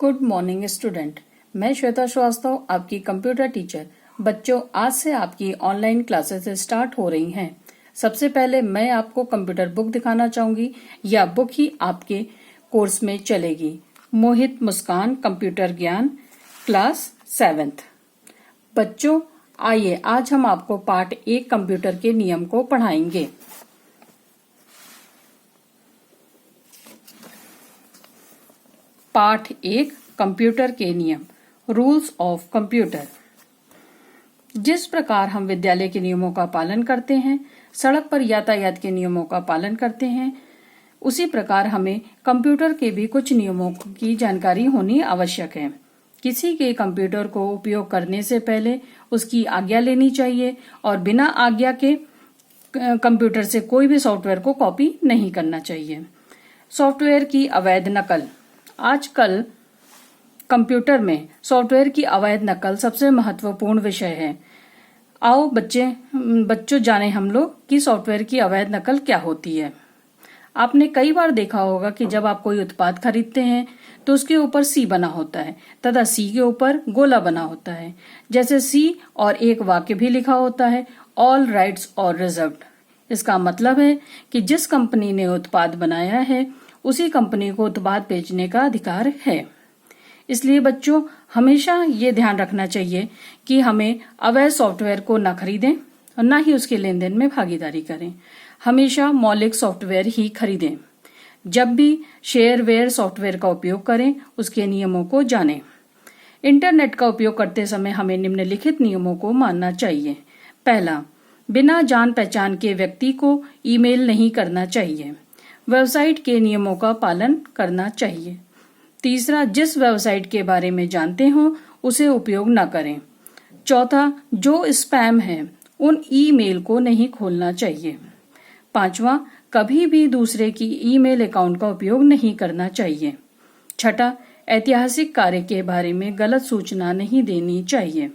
Good morning student. मैं श्वेता श्रीवास्तव, आपकी computer teacher. बच्चों, आज से आपकी ऑनलाइन क्लासेस स्टार्ट हो रही हैं। सबसे पहले मैं आपको कंप्यूटर बुक दिखाना चाहूंगी। यह बुक ही आपके कोर्स में चलेगी। मोहित मुस्कान कंप्यूटर ज्ञान, क्लास 7th। बच्चों, आइए आज हम आपको पार्ट 1 कंप्यूटर के नियम को पढ़ाएंगे। पाठ 1 कंप्यूटर के नियम, रूल्स ऑफ कंप्यूटर। जिस प्रकार हम विद्यालय के नियमों का पालन करते हैं, सड़क पर यातायात के नियमों का पालन करते हैं, उसी प्रकार हमें कंप्यूटर के भी कुछ नियमों की जानकारी होनी आवश्यक है। किसी के कंप्यूटर को उपयोग करने से पहले उसकी आज्ञा लेनी चाहिए और बिना आज्ञा के कंप्यूटर से कोई भी सॉफ्टवेयर को कॉपी नहीं करना चाहिए। सॉफ्टवेयर की अवैध नकल। आजकल कंप्यूटर में सॉफ्टवेयर की अवैध नकल सबसे महत्वपूर्ण विषय है। आओ बच्चों जाने हम लोग कि सॉफ्टवेयर की अवैध नकल क्या होती है। आपने कई बार देखा होगा कि जब आप कोई उत्पाद खरीदते हैं तो उसके ऊपर सी बना होता है तथा सी के ऊपर गोला बना होता है। जैसे सी और एक वाक्य भी लिखा होता है, ऑल राइट्स और रिजर्व्ड। इसका मतलब है कि जिस कंपनी ने उत्पाद बनाया है उसी कंपनी को उत्पाद बेचने का अधिकार है। इसलिए बच्चों, हमेशा ये ध्यान रखना चाहिए कि हमें अवैध सॉफ्टवेयर को न खरीदें और न ही उसके लेन देन में भागीदारी करें। हमेशा मौलिक सॉफ्टवेयर ही खरीदें। जब भी शेयरवेयर सॉफ्टवेयर का उपयोग करें, उसके नियमों को जानें। इंटरनेट का उपयोग करते समय हमें निम्नलिखित नियमों को मानना चाहिए। पहला, बिना जान पहचान के व्यक्ति को ईमेल नहीं करना चाहिए। वेबसाइट के नियमों का पालन करना चाहिए। तीसरा, जिस वेबसाइट के बारे में जानते हो उसे उपयोग न करें। चौथा, जो स्पैम है उन ईमेल को नहीं खोलना चाहिए। पांचवा, कभी भी दूसरे की ईमेल अकाउंट का उपयोग नहीं करना चाहिए। छठा, ऐतिहासिक कार्य के बारे में गलत सूचना नहीं देनी चाहिए।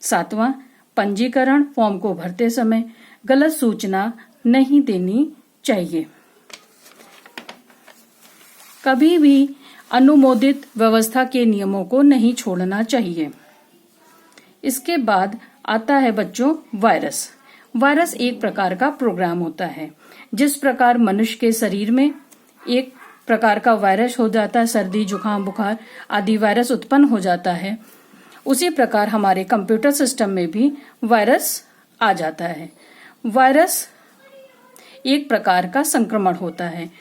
सातवां, पंजीकरण फॉर्म को भरते समय गलत सूचना नहीं देनी चाहिए। कभी भी अनुमोदित व्यवस्था के नियमों को नहीं छोड़ना चाहिए। इसके बाद आता है बच्चों वायरस। वायरस एक प्रकार का प्रोग्राम होता है। जिस प्रकार मनुष्य के शरीर में एक प्रकार का वायरस हो जाता है, सर्दी जुकाम बुखार आदि वायरस उत्पन्न हो जाता है, उसी प्रकार हमारे कंप्यूटर सिस्टम में भी वायरस आ जाता है। वायरस एक प्रकार का संक्रमण होता है।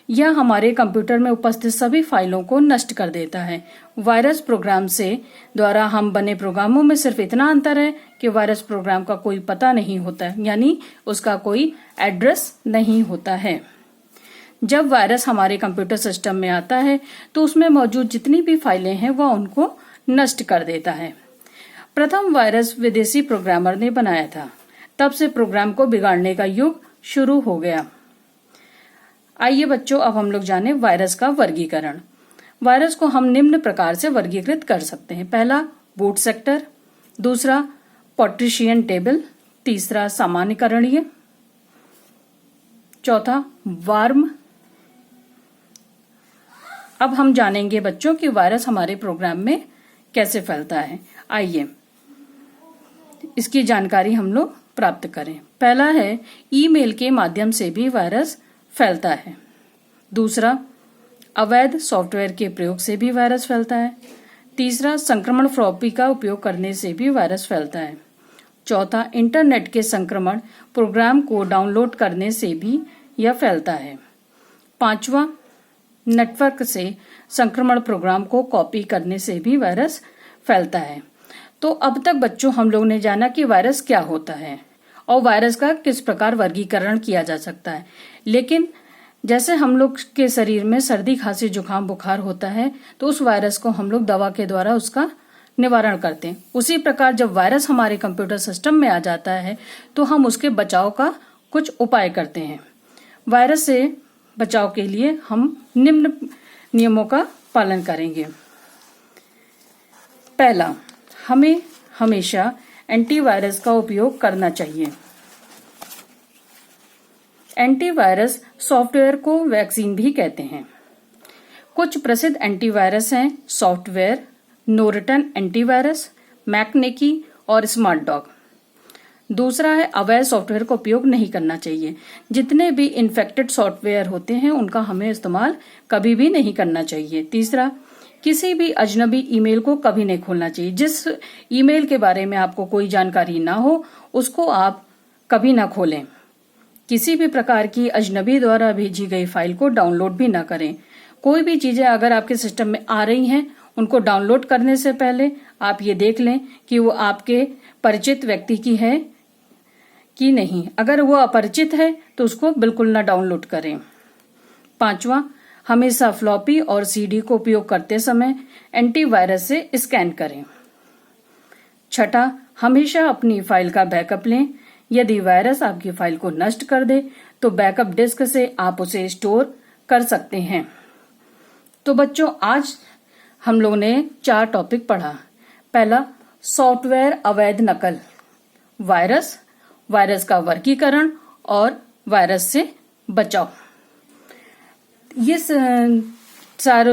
यह हमारे कंप्यूटर में उपस्थित सभी फाइलों को नष्ट कर देता है। वायरस प्रोग्राम से द्वारा हम बने प्रोग्रामों में सिर्फ इतना अंतर है कि वायरस प्रोग्राम का कोई पता नहीं होता है, यानी उसका कोई एड्रेस नहीं होता है। जब वायरस हमारे कंप्यूटर सिस्टम में आता है तो उसमें मौजूद जितनी भी फाइलें हैं वह उनको नष्ट कर देता है। प्रथम वायरस विदेशी प्रोग्रामर ने बनाया था। तब से प्रोग्राम को बिगाड़ने का युग शुरू हो गया। आइए बच्चों, अब हम लोग जाने वायरस का वर्गीकरण। वायरस को हम निम्न प्रकार से वर्गीकृत कर सकते हैं। पहला, बूट सेक्टर। दूसरा, पॉट्रिशियन टेबल। तीसरा, सामान्यकरणीय। चौथा, वार्म। अब हम जानेंगे बच्चों कि वायरस हमारे प्रोग्राम में कैसे फैलता है। आइए इसकी जानकारी हम लोग प्राप्त करें। पहला है, ईमेल के माध्यम से भी वायरस फैलता है। दूसरा, अवैध सॉफ्टवेयर के प्रयोग से भी वायरस फैलता है। तीसरा, संक्रमण फ्लॉपी का उपयोग करने से भी वायरस फैलता है। चौथा, इंटरनेट के संक्रमण प्रोग्राम को डाउनलोड करने से भी यह फैलता है। पांचवा, नेटवर्क से संक्रमण प्रोग्राम को कॉपी करने से भी वायरस फैलता है। तो अब तक बच्चों हम लोग ने जाना कि वायरस क्या होता है और वायरस का किस प्रकार वर्गीकरण किया जा सकता है। लेकिन जैसे हम लोग के शरीर में सर्दी खांसी जुकाम बुखार होता है तो उस वायरस को हम लोग दवा के द्वारा उसका निवारण करते हैं। उसी प्रकार जब वायरस हमारे कंप्यूटर सिस्टम में आ जाता है तो हम उसके बचाव का कुछ उपाय करते हैं। वायरस से बचाव के लिए हम निम्न नियमों का पालन करेंगे। पहला, हमें हमेशा एंटीवायरस का उपयोग करना चाहिए। एंटीवायरस सॉफ्टवेयर को वैक्सीन भी कहते हैं। कुछ प्रसिद्ध एंटीवायरस हैं सॉफ्टवेयर, नोर्टन एंटीवायरस, मैकनेकी और स्मार्ट डॉग। दूसरा है अवैध सॉफ्टवेयर का उपयोग नहीं करना चाहिए। जितने भी इन्फेक्टेड सॉफ्टवेयर होते हैं उनका हमें इस्तेमाल कभी भी नहीं करना चाहिए। तीसरा, किसी भी अजनबी ईमेल को कभी नहीं खोलना चाहिए। जिस ईमेल के बारे में आपको कोई जानकारी ना हो उसको आप कभी ना खोलें। किसी भी प्रकार की अजनबी द्वारा भेजी गई फाइल को डाउनलोड भी ना करें। कोई भी चीजें अगर आपके सिस्टम में आ रही हैं उनको डाउनलोड करने से पहले आप ये देख लें कि वो आपके परिचित व्यक्ति की है कि नहीं। अगर वो अपरिचित है तो उसको बिल्कुल ना डाउनलोड करें। पांचवा, हमेशा फ्लॉपी और सीडी को उपयोग करते समय एंटीवायरस से स्कैन करें। छठा, हमेशा अपनी फाइल का बैकअप लें। यदि वायरस आपकी फाइल को नष्ट कर दे तो बैकअप डिस्क से आप उसे स्टोर कर सकते हैं। तो बच्चों, आज हम लोगों ने 4 टॉपिक पढ़ा। पहला, सॉफ्टवेयर अवैध नकल, वायरस, वायरस का वर्गीकरण और वायरस से बचाव। ये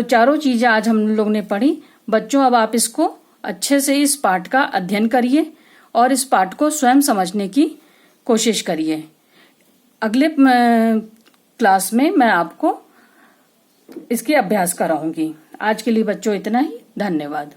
चारों चीजें आज हम लोग ने पढ़ी। बच्चों, अब आप इसको अच्छे से इस पाठ का अध्ययन करिए और इस पाठ को स्वयं समझने की कोशिश करिए। अगले क्लास में मैं आपको इसके अभ्यास कराऊंगी। आज के लिए बच्चों इतना ही। धन्यवाद।